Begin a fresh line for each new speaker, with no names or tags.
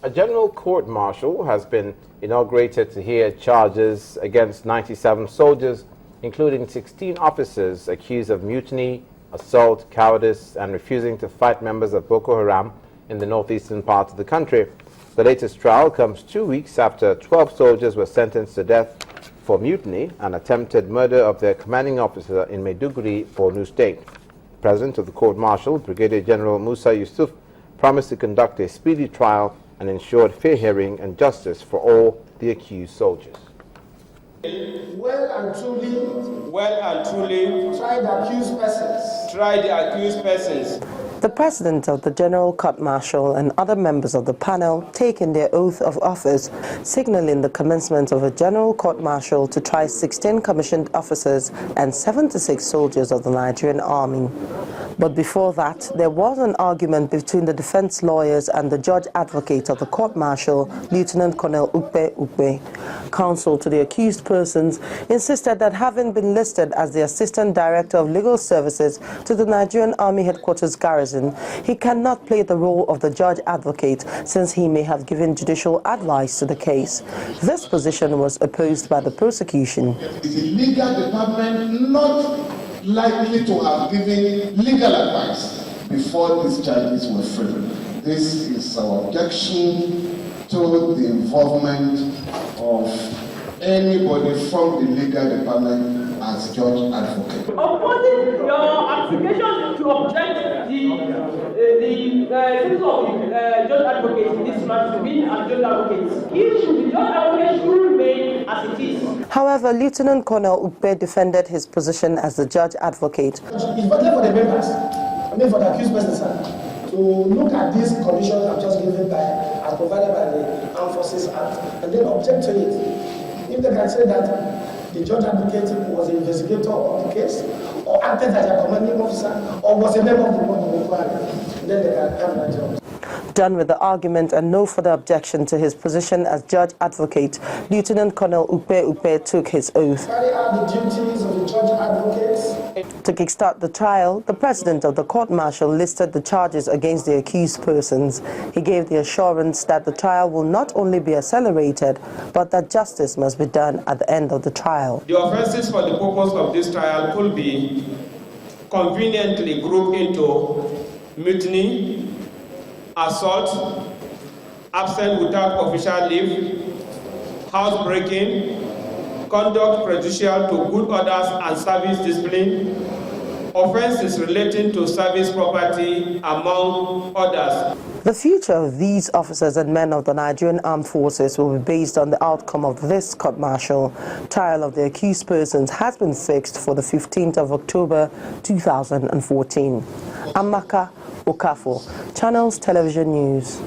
A general court-martial has been inaugurated to hear charges against 97 soldiers, including 16 officers accused of mutiny, assault, cowardice, and refusing to fight members of Boko Haram in the northeastern part of the country. The latest trial comes 2 weeks after 12 soldiers were sentenced to death for mutiny and attempted murder of their commanding officer in Maiduguri, Borno State. President of the court-martial, Brigadier General Musa Yusuf, promised to conduct a speedy trial and ensured fair hearing and justice for all the accused soldiers.
Well and truly,
try the accused persons.
The President of the General Court-Martial and other members of the panel taking their oath of office, signaling the commencement of a General Court-Martial to try 16 commissioned officers and 76 soldiers of the Nigerian Army. But before that, there was an argument between the defense lawyers and the judge advocate of the court-martial, Lieutenant Colonel Ukpe Ukpe. Counsel to the accused persons insisted that having been listed as the Assistant Director of Legal Services to the Nigerian Army Headquarters Garrison, he cannot play the role of the judge advocate since he may have given judicial advice to the case. This position was opposed by the prosecution.
Is the legal department not likely to have given legal advice before these charges were framed? This is our objection to the involvement of anybody from the legal department as judge advocate.
Opposing your application to object the citizen of judge advocate in this matter to be as judge advocate, the judge advocate should remain as it is.
However, Lieutenant Colonel Ukpe defended his position as the judge advocate.
It's better for the members, for the accused persons, to look at these conditions I've just given as provided by the Armed Forces Act and then object to it. If they can say that the judge advocate was the investigator of the case, or acted as a commanding officer, or was a member of the board of inquiry, then they can have that job.
Done with the argument and no further objection to his position as judge advocate, Lieutenant Colonel Ukpe Ukpe took his oath.
Carry out the duties of the judge advocates.
To kickstart the trial, the President of the court-martial listed the charges against the accused persons. He gave the assurance that the trial will not only be accelerated, but that justice must be done at the end of the trial.
The offenses for the purpose of this trial could be conveniently grouped into mutiny, assault, absent without official leave, housebreaking, conduct prejudicial to good orders and service discipline, offenses relating to service property, among others.
The future of these officers and men of the Nigerian Armed Forces will be based on the outcome of this court-martial. Trial of the accused persons has been fixed for the 15th of October 2014. Amaka Okafo, Channels Television News.